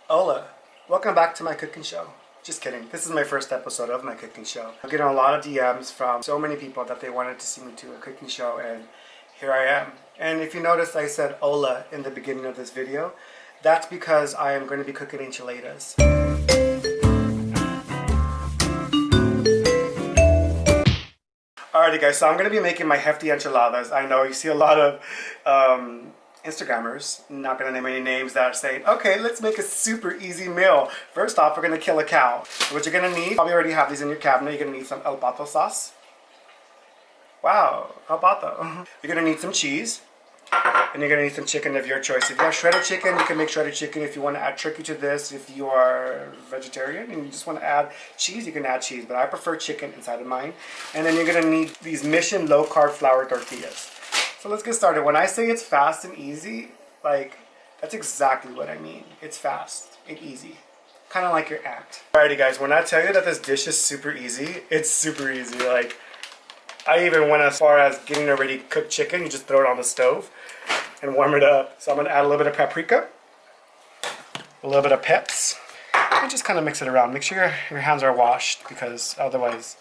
Hola, welcome back to my cooking show. Just kidding, this is my first episode of my cooking show. I'm getting a lot of DMs from so many people that they wanted to see me do a cooking show, and here I am. And if you notice, I said hola in the beginning of this video. That's because I am going to be cooking enchiladas. Alrighty guys, so I'm going to be making my hefty enchiladas. I know you see a lot of Instagrammers, not going to name any names, that are saying, okay, let's make a super easy meal. First off, we're going to kill a cow. What you're going to need, probably already have these in your cabinet, you're going to need some el pato sauce. Wow, el pato. You're going to need some cheese. And you're going to need some chicken of your choice. If you have shredded chicken, you can make shredded chicken. If you want to add turkey to this, if you are vegetarian and you just want to add cheese, you can add cheese. But I prefer chicken inside of mine. And then you're going to need these Mission low-carb flour tortillas. So let's get started. When I say it's fast and easy, like, that's exactly what I mean. It's fast and easy. Kind of like your aunt. Alrighty guys, when I tell you that this dish is super easy, it's super easy. Like, I even went as far as getting a ready cooked chicken. You just throw it on the stove and warm it up. So I'm going to add a little bit of paprika, a little bit of peps, and just kind of mix it around. Make sure your hands are washed, because otherwise,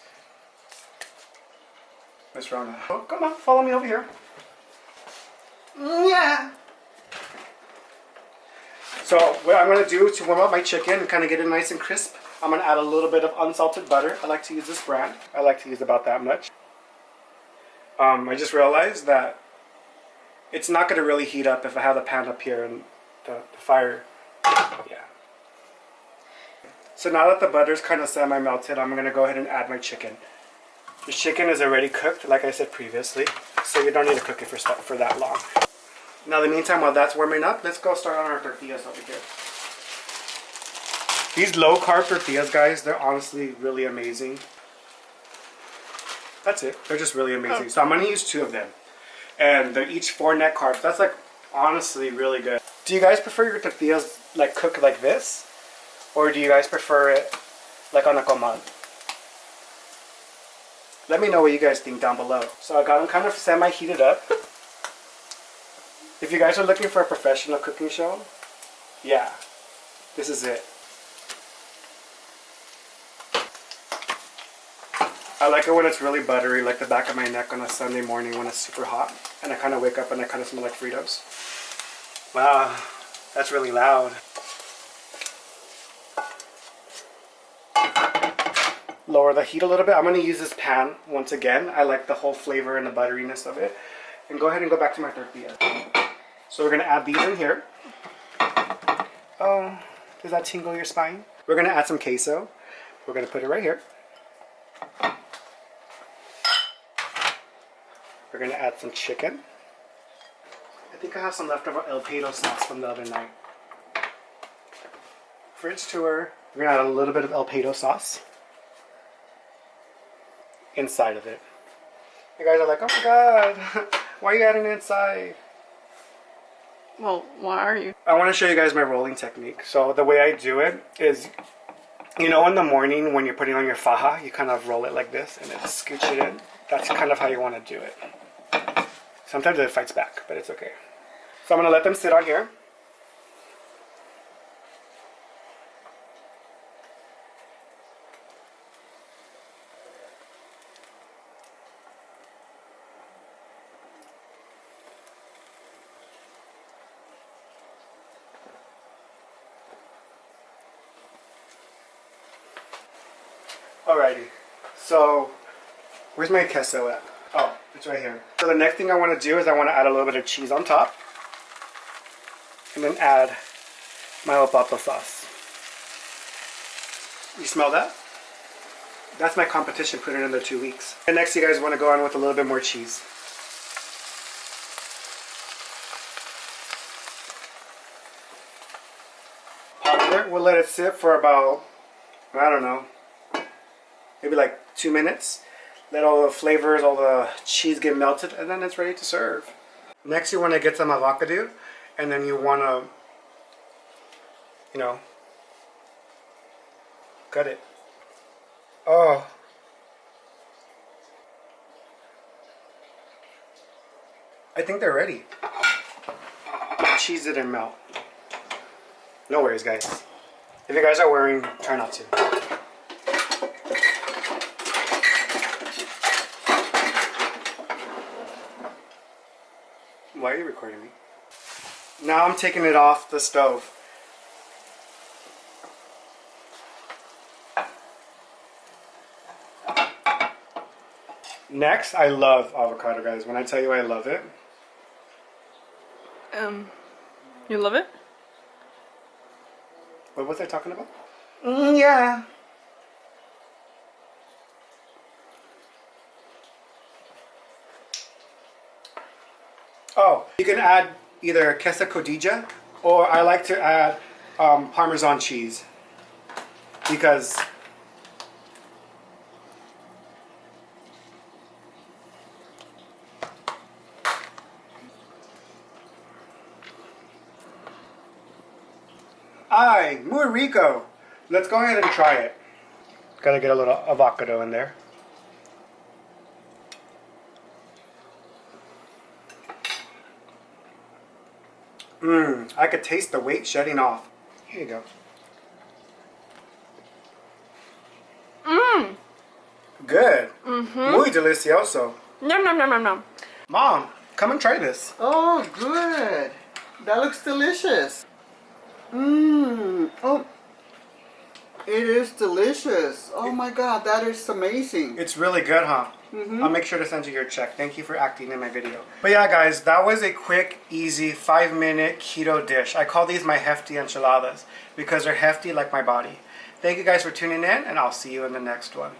Miss Rona. Oh, come on, follow me over here. Yeah. So what I'm going to do to warm up my chicken and kind of get it nice and crisp, I'm going to add a little bit of unsalted butter. I like to use this brand. I like to use about that much. I just realized that it's not going to really heat up if I have the pan up here and the fire. Yeah. So now that the butter's kind of semi-melted, I'm going to go ahead and add my chicken. The chicken is already cooked, like I said previously, so you don't need to cook it for that long. Now, in the meantime, while that's warming up, let's go start on our tortillas over here. These low-carb tortillas, guys, they're honestly really amazing. That's it. They're just really amazing. So I'm going to use 2 of them. And they're each 4 net carbs. That's like honestly really good. Do you guys prefer your tortillas like cooked like this? Or do you guys prefer it like on a comal? Let me know what you guys think down below. So I got them kind of semi-heated up. If you guys are looking for a professional cooking show, yeah, this is it. I like it when it's really buttery, like the back of my neck on a Sunday morning when it's super hot. And I kind of wake up and I kind of smell like Fritos. Wow, that's really loud. Lower the heat a little bit. I'm going to use this pan once again. I like the whole flavor and the butteriness of it. And go ahead and go back to my tortilla. So we're going to add these in here. Oh, does that tingle your spine? We're going to add some queso. We're going to put it right here. We're going to add some chicken. I think I have some leftover el pato sauce from the other night. Fridge tour. We're going to add a little bit of el pato sauce inside of it. You guys are like, oh my god, why are you adding it inside? Well, why are you? I want to show you guys my rolling technique. So the way I do it is, you know, in the morning when you're putting on your faja, you kind of roll it like this and then scooch it in. That's kind of how you want to do it. Sometimes it fights back, but it's okay. So I'm going to let them sit on here. Alrighty, so where's my queso at? Oh, it's right here. So the next thing I want to do is I want to add a little bit of cheese on top. And then add my el pato sauce. You smell that? That's my competition, put it in there 2 weeks. And next you guys want to go on with a little bit more cheese. Pop it. We'll let it sit for about, I don't know, maybe like 2 minutes. Let all the flavors, all the cheese get melted, and then it's ready to serve. Next you want to get some avocado, and then you want to, you know, cut it. Oh. I think they're ready. Cheese didn't melt. No worries, guys. If you guys are worrying, try not to. Why are you recording me? Now I'm taking it off the stove. Next, I love avocado, guys. When I tell you I love it. You love it? What was I talking about? Yeah. Oh, you can add either queso cotija, or I like to add Parmesan cheese. Because ay, muy rico. Let's go ahead and try it. Gotta get a little avocado in there. I could taste the weight shedding off. Here you go. Good. Muy delicioso. Nom nom nom nom nom. Mom, come and try this. Oh, good. That looks delicious. Oh, it is delicious. Oh my God, that is amazing. It's really good, huh? I'll make sure to send you your check. Thank you for acting in my video. But yeah, guys, that was a quick, easy, 5-minute keto dish. I call these my hefty enchiladas because they're hefty like my body. Thank you guys for tuning in, and I'll see you in the next one.